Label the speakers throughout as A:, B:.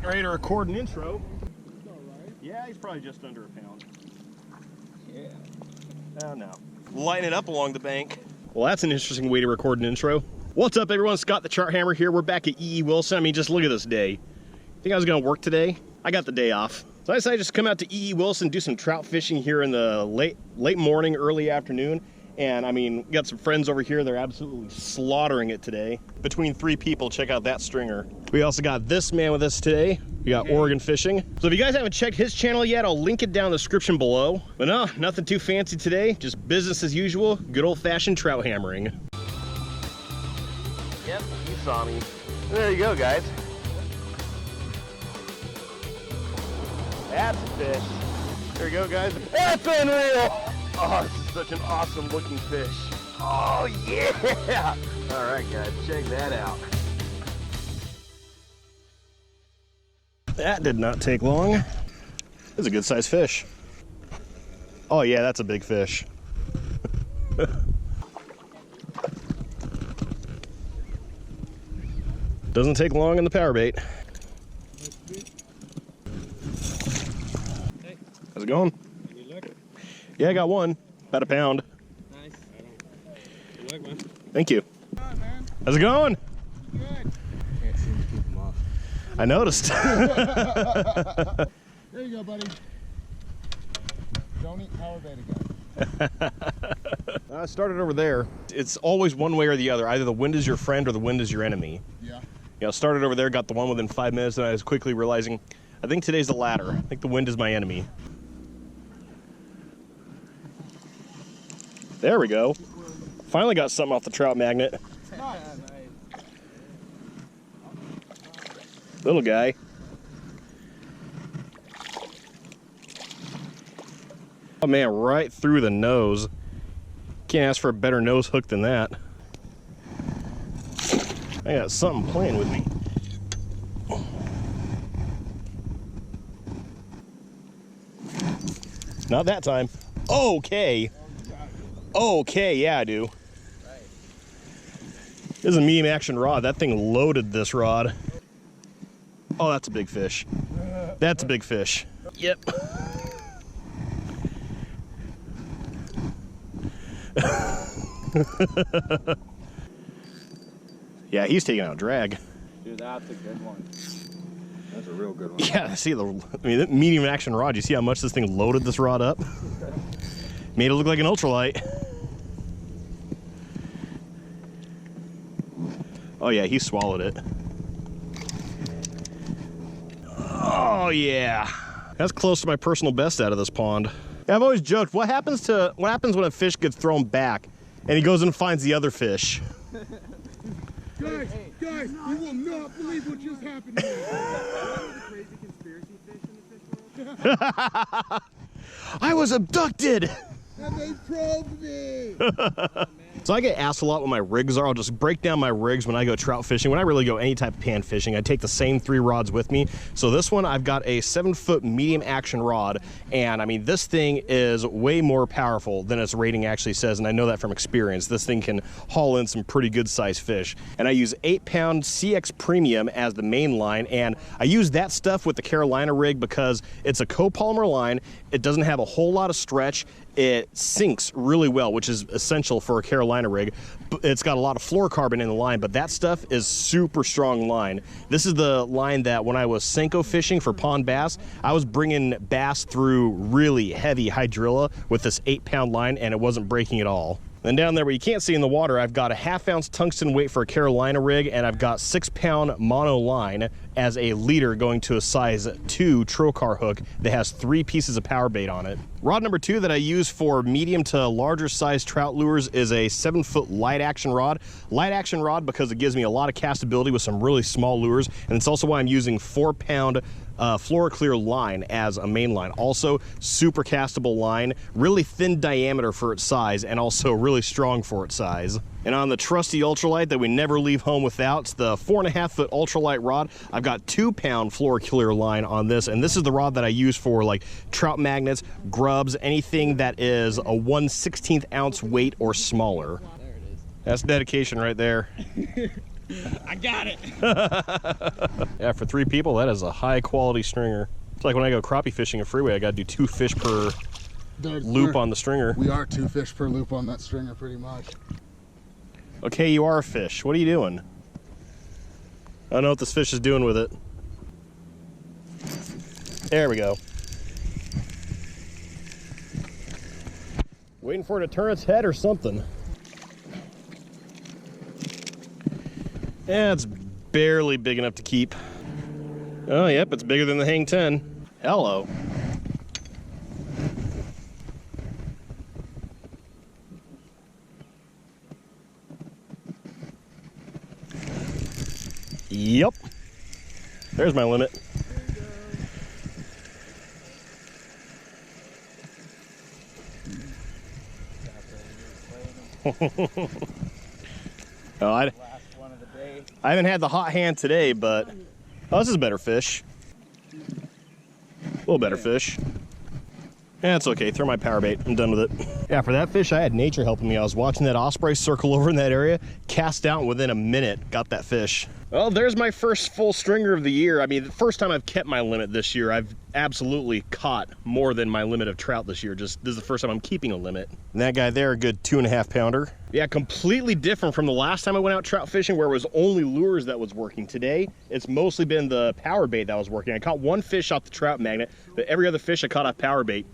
A: Getting ready to record an intro. Yeah, he's probably just under a pound. Yeah. Oh no. Lighting it up along the bank. Well, that's an interesting way to record an intro. What's up, everyone? Scott the TroutHammer here. We're back at E.E. Wilson. I mean, just look at this day. Think I was gonna work today? I got the day off. So I decided just to come out to E.E. Wilson, do some trout fishing here in the late morning, early afternoon. And I mean, we got some friends over here. They're absolutely slaughtering it today. Between 3 people, check out that stringer. We also got this man with us today. We got Oregon Fishing. So if you guys haven't checked his channel yet, I'll link it down in the description below. But no, nothing too fancy today. Just business as usual. Good old-fashioned trout hammering. Yep, you saw me. There you go, guys. That's a fish. There you go, guys. That's unreal! Oh, this is such an awesome looking fish. Oh, yeah! All right, guys, check that out. That did not take long. It's a good sized fish. Oh, yeah, that's a big fish. Doesn't take long in the power bait. Hey. How's it going? Any luck? Yeah, I got one. About a pound. Nice. Good luck, man. Thank you. On, man. How's it going? Good. Can't seem to keep them off. I noticed.
B: There you go, buddy. Don't eat power bait again.
A: I started over there. It's always one way or the other. Either the wind is your friend or the wind is your enemy.
B: Yeah.
A: You know, started over there, got the one within 5 minutes, and I was quickly realizing, I think today's the latter. I think the wind is my enemy. There we go. Finally got something off the trout magnet. Little guy. Oh man, right through the nose. Can't ask for a better nose hook than that. I got something playing with me. Not that time. Okay. Okay, yeah, I do. This is a medium action rod. That thing loaded this rod. Oh, that's a big fish. That's a big fish. Yep. Yeah, he's taking out drag.
B: Dude, that's a good one. That's a real good one.
A: Yeah, see the medium action rod. You see how much this thing loaded this rod up? Made it look like an ultralight. Oh yeah, he swallowed it. Oh yeah. That's close to my personal best out of this pond. I've always joked, what happens when a fish gets thrown back and he goes and finds the other fish?
B: Guys, you will not believe what just happened to me.
C: The crazy conspiracy fish in the fish world?
A: I was abducted!
B: And they probed me!
A: So I get asked a lot what my rigs are. I'll just break down my rigs when I go trout fishing. When I really go any type of pan fishing, I take the same 3 rods with me. So this one, I've got a 7-foot medium action rod. And I mean, this thing is way more powerful than its rating actually says. And I know that from experience. This thing can haul in some pretty good sized fish. And I use 8-pound CX Premium as the main line. And I use that stuff with the Carolina rig because it's a copolymer line. It doesn't have a whole lot of stretch. It sinks really well, which is essential for a Carolina rig. It's got a lot of fluorocarbon in the line, but that stuff is super strong line. This is the line that when I was Senko fishing for pond bass, I was bringing bass through really heavy hydrilla with this 8-pound line, and it wasn't breaking at all. Then down there where you can't see in the water, I've got a 1/2-ounce tungsten weight for a Carolina rig, and I've got 6-pound mono line as a leader going to a size 2 trocar hook that has 3 pieces of power bait on it. Rod number 2 that I use for medium to larger size trout lures is a 7-foot light action rod. Light action rod because it gives me a lot of castability with some really small lures, and it's also why I'm using 4-pound Fluoroclear line as a main line. Also super castable line, really thin diameter for its size, and also really strong for its size. And on the trusty ultralight that we never leave home without, it's the 4.5-foot ultralight rod. I've got 2-pound Fluoroclear line on this, and this is the rod that I use for like trout magnets, grubs, anything that is a 1/16 ounce weight or smaller.
C: There it is.
A: That's dedication right there.
C: I got it.
A: Yeah, for 3 people, that is a high quality stringer. It's like when I go crappie fishing a freeway, I gotta do 2 fish per loop on the stringer.
B: We are 2 fish per loop on that stringer, pretty much.
A: Okay, you are a fish. What are you doing? I don't know what this fish is doing with it. There we go. Waiting for it to turn its head or something. Yeah, it's barely big enough to keep. Oh, yep, it's bigger than the Hang 10. Hello. Yep. There's my limit. Oh, I haven't had the hot hand today, but oh, this is a better fish. A little better fish. Yeah, it's okay. Throw my power bait. I'm done with it. Yeah, for that fish, I had nature helping me. I was watching that osprey circle over in that area, cast out, and within a minute, got that fish. Well, there's my first full stringer of the year. I mean, the first time I've kept my limit this year. I've absolutely caught more than my limit of trout this year. Just this is the first time I'm keeping a limit. And that guy there, a good 2.5 pounder. Yeah, completely different from the last time I went out trout fishing where it was only lures that was working. Today, it's mostly been the power bait that was working. I caught 1 fish off the trout magnet, but every other fish I caught off power bait.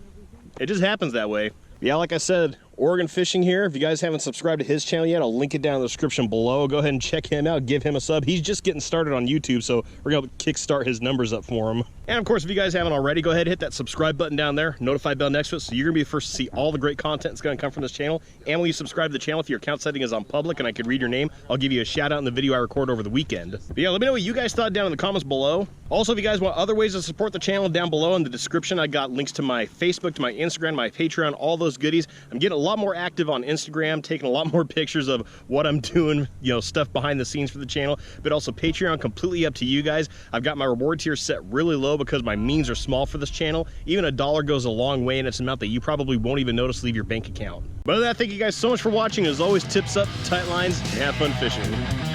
A: It just happens that way. Yeah, like I said, Oregon Fishing here. If you guys haven't subscribed to his channel yet, I'll link it down in the description below. Go ahead and check him out, give him a sub. He's just getting started on YouTube, so we're gonna kickstart his numbers up for him. And of course, if you guys haven't already, go ahead and hit that subscribe button down there, notify bell next to it, so you're gonna be the first to see all the great content that's gonna come from this channel. And when you subscribe to the channel, if your account setting is on public and I could read your name, I'll give you a shout out in the video I record over the weekend. But yeah, let me know what you guys thought down in the comments below. Also, if you guys want other ways to support the channel, down below in the description, I got links to my Facebook, to my Instagram, my Patreon, all those goodies. I'm getting a lot more active on Instagram, taking a lot more pictures of what I'm doing, you know, stuff behind the scenes for the channel, but also Patreon, completely up to you guys. I've got my reward tier set really low because my means are small for this channel. Even $1 goes a long way, and it's an amount that you probably won't even notice leave your bank account. But other than that, thank you guys so much for watching. As always, tips up, tight lines, and have fun fishing.